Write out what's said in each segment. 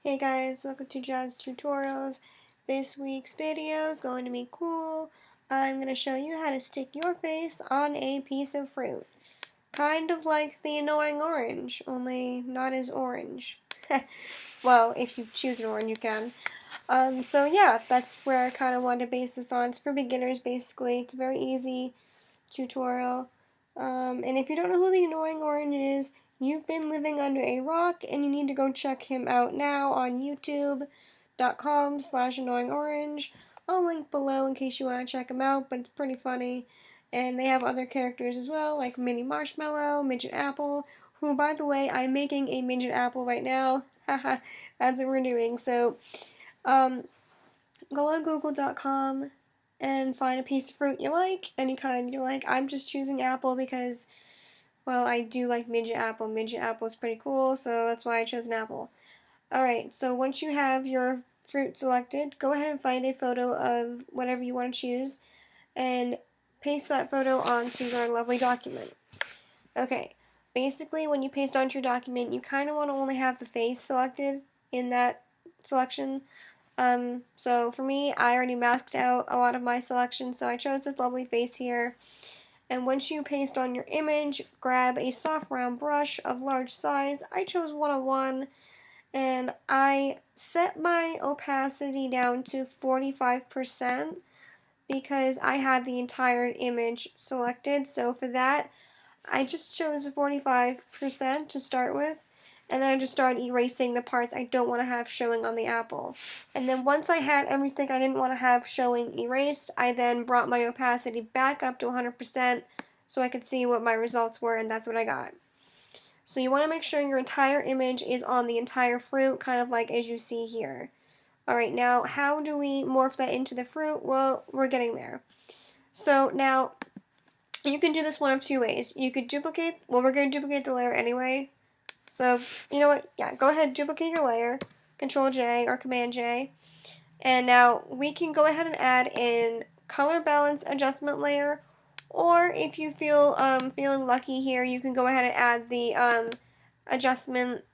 Hey guys, welcome to JazzedTutorials. This week's video is going to be cool. I'm going to show you how to stick your face on a piece of fruit. Kind of like the annoying orange, only not as orange. Well, if you choose an orange, you can. So yeah, that's where I kind of want to base this on. It's for beginners, basically. It's a very easy tutorial. And if you don't know who the annoying orange is, you've been living under a rock and you need to go check him out now on youtube.com/annoyingorange. I'll link below in case you want to check him out, but it's pretty funny. And they have other characters as well, like Mini Marshmallow, Midget Apple, who, by the way, I'm making a Midget Apple right now. Haha, that's what we're doing. So, go on google.com and find a piece of fruit you like, any kind you like. I'm just choosing apple because, well, I do like midget apple. Midget apple is pretty cool, so that's why I chose an apple. Alright, so once you have your fruit selected, go ahead and find a photo of whatever you want to choose and paste that photo onto your lovely document. Okay, basically when you paste onto your document, you kind of want to only have the face selected in that selection. So for me, I already masked out a lot of my selections, so I chose this lovely face here. And once you paste on your image, grab a soft round brush of large size. I chose 101, and I set my opacity down to 45% because I had the entire image selected. So for that, I just chose 45% to start with, and then I just started erasing the parts I don't want to have showing on the apple. And then once I had everything I didn't want to have showing erased, I then brought my opacity back up to 100% so I could see what my results were, and that's what I got. So you want to make sure your entire image is on the entire fruit, kind of like as you see here. Alright, now how do we morph that into the fruit? Well, we're getting there. So now, you can do this one of two ways. You could duplicate, well, we're going to duplicate the layer anyway. So, you know what? Yeah, go ahead, duplicate your layer, Control J or Command J. And now we can go ahead and add in color balance adjustment layer, or if you feel feeling lucky here, you can go ahead and add the adjustment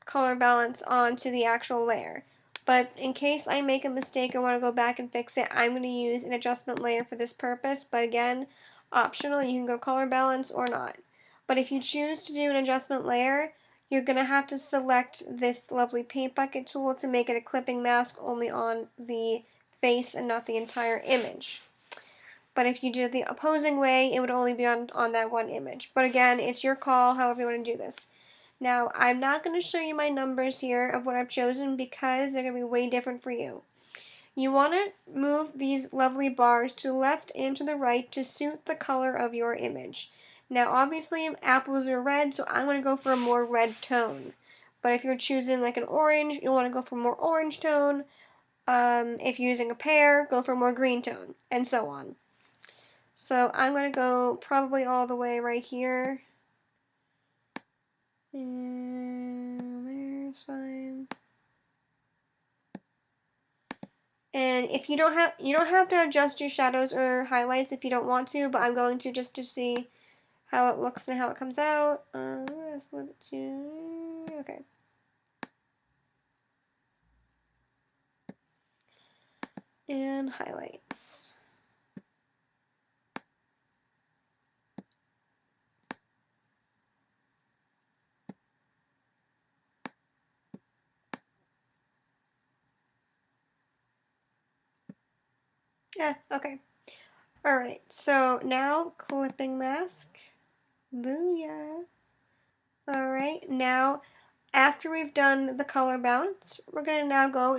color balance onto the actual layer. But in case I make a mistake and want to go back and fix it, I'm going to use an adjustment layer for this purpose. But again, optional, you can go color balance or not. But if you choose to do an adjustment layer, you're going to have to select this lovely paint bucket tool to make it a clipping mask only on the face and not the entire image. But if you did the opposing way, it would only be on that one image. But again, it's your call, however you want to do this. Now, I'm not going to show you my numbers here of what I've chosen because they're going to be way different for you. You want to move these lovely bars to the left and to the right to suit the color of your image. Now, obviously, apples are red, so I'm going to go for a more red tone. But if you're choosing like an orange, you'll want to go for a more orange tone. If you're using a pear, go for a more green tone, and so on. So I'm going to go probably all the way right here. And there's fine. And if you don't have to adjust your shadows or highlights if you don't want to, but I'm going to just to see how it looks and how it comes out. Let's flip it to, okay. And highlights. Yeah, okay. Alright, so now clipping mask. Booyah. Alright, now after we've done the color balance, we're going to now go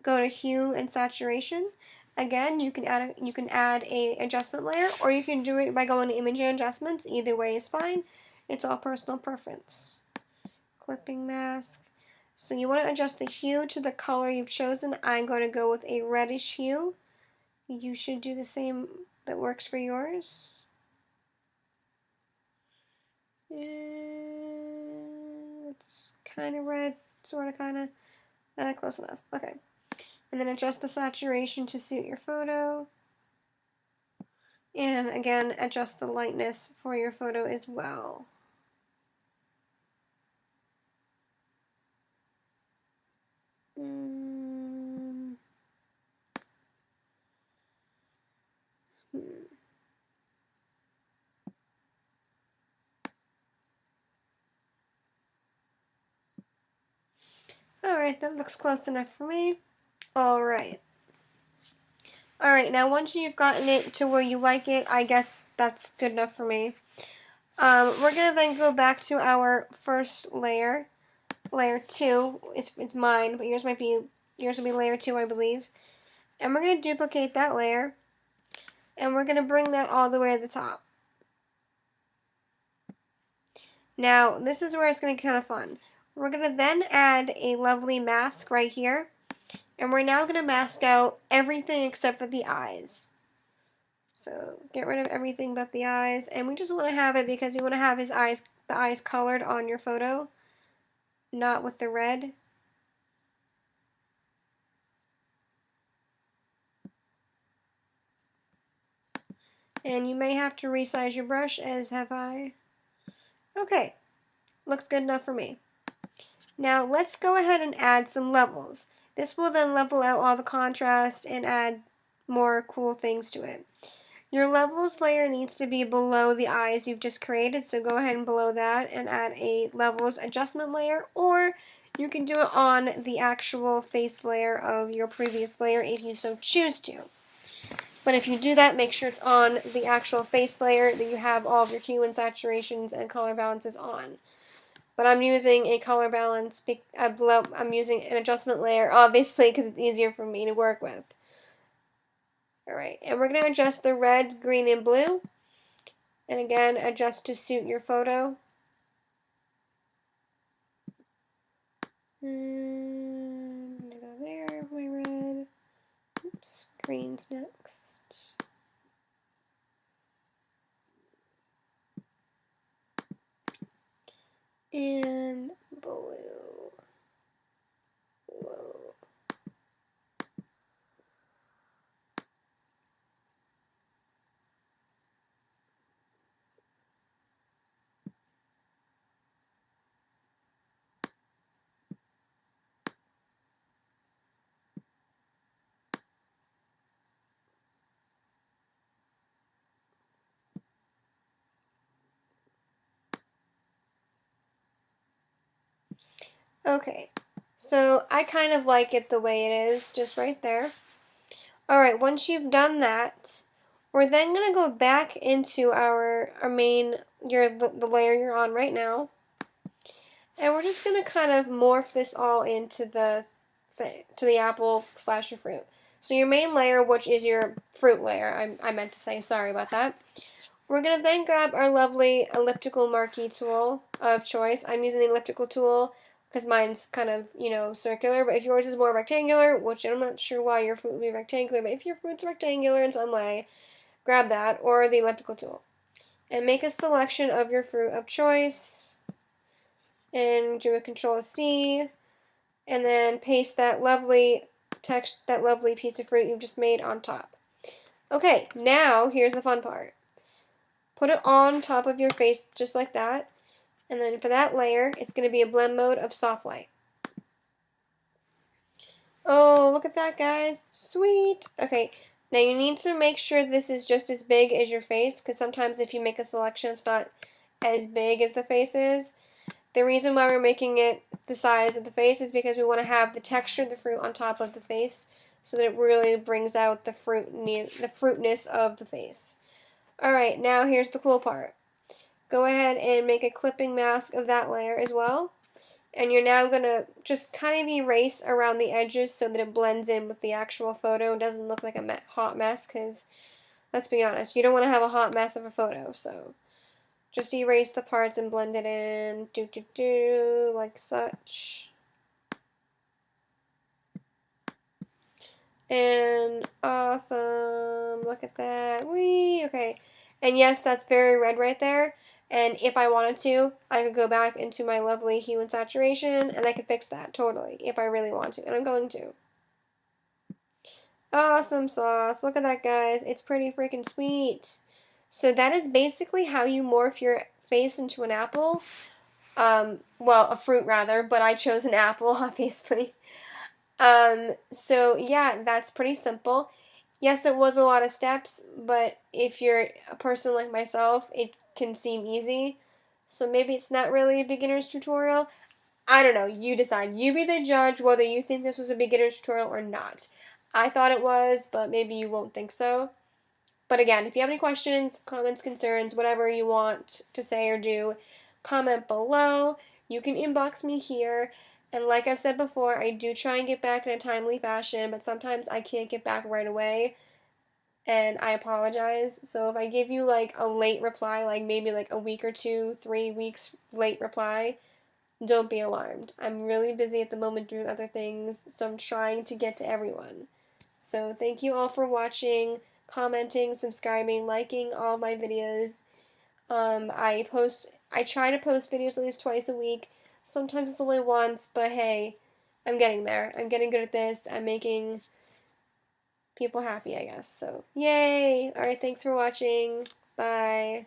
to hue and saturation. Again, you can add a adjustment layer, or you can do it by going to image and adjustments. Either way is fine. It's all personal preference. Clipping mask. So you want to adjust the hue to the color you've chosen. I'm going to go with a reddish hue. You should do the same that works for yours. It's kind of red, sort of, kind of. Close enough. Okay. And then adjust the saturation to suit your photo. And again, adjust the lightness for your photo as well. Hmm. Alright, that looks close enough for me. Alright. Alright, now once you've gotten it to where you like it, I guess that's good enough for me. We're going to then go back to our first layer. Layer 2, it's mine, but yours will be layer 2, I believe. And we're going to duplicate that layer. And we're going to bring that all the way to the top. Now, this is where it's going to get kind of fun. We're going to then add a lovely mask right here. And we're now going to mask out everything except for the eyes. So get rid of everything but the eyes. And we just want to have it because we want to have the eyes colored on your photo, not with the red. And you may have to resize your brush, as have I. Okay, looks good enough for me. Now let's go ahead and add some levels. This will then level out all the contrast and add more cool things to it. Your levels layer needs to be below the eyes you've just created, so go ahead and below that and add a levels adjustment layer, or you can do it on the actual face layer of your previous layer if you so choose to. But if you do that, make sure it's on the actual face layer that you have all of your hue and saturations and color balances on. But I'm using a color balance, I'm using an adjustment layer, obviously, because it's easier for me to work with. Alright, and we're going to adjust the red, green, and blue. And again, adjust to suit your photo. And I'm going to go there, my red. Oops, green's next. And blue. Whoa. Okay, so I kind of like it the way it is, just right there. Alright, once you've done that, we're then going to go back into our main, the layer you're on right now. And we're just going to kind of morph this all into the apple / your fruit. So your main layer, which is your fruit layer, I meant to say, sorry about that. We're going to then grab our lovely elliptical marquee tool of choice. I'm using the elliptical tool because mine's kind of, circular, but if yours is more rectangular, which I'm not sure why your fruit would be rectangular, but if your fruit's rectangular in some way, grab that, or the elliptical tool. And make a selection of your fruit of choice, and do a Control-C, and then paste that lovely text, that lovely piece of fruit you've just made on top. Okay, now here's the fun part. Put it on top of your face just like that. And then for that layer, it's going to be a blend mode of soft light. Oh, look at that, guys. Sweet. Okay, now you need to make sure this is just as big as your face, because sometimes if you make a selection, it's not as big as the face is. The reason why we're making it the size of the face is because we want to have the texture of the fruit on top of the face, so that it really brings out the fruitness of the face. Alright, now here's the cool part. Go ahead and make a clipping mask of that layer as well. And you're now going to just kind of erase around the edges so that it blends in with the actual photo and doesn't look like a hot mess, because, let's be honest, you don't want to have a hot mess of a photo, so just erase the parts and blend it in, like such. And awesome, look at that, whee, okay. And yes, that's very red right there. And if I wanted to, I could go back into my lovely hue and saturation, and I could fix that, totally, if I really want to, and I'm going to. Awesome sauce. Look at that, guys. It's pretty freaking sweet. So that is basically how you morph your face into an apple. Well, a fruit rather, but I chose an apple, obviously. So yeah, that's pretty simple. Yes, it was a lot of steps, but if you're a person like myself, it can seem easy. So maybe it's not really a beginner's tutorial. I don't know. You decide. You be the judge whether you think this was a beginner's tutorial or not. I thought it was, but maybe you won't think so. But again, if you have any questions, comments, concerns, whatever you want to say or do, comment below. You can inbox me here. And like I've said before, I do try and get back in a timely fashion, but sometimes I can't get back right away. And I apologize. So if I give you like a late reply, like maybe like a week or 2, 3 weeks late reply, don't be alarmed. I'm really busy at the moment doing other things, so I'm trying to get to everyone. So thank you all for watching, commenting, subscribing, liking all my videos. I try to post videos at least twice a week. Sometimes it's only once, but hey, I'm getting there. I'm getting good at this. I'm making people happy, I guess. So, yay! Alright, thanks for watching. Bye.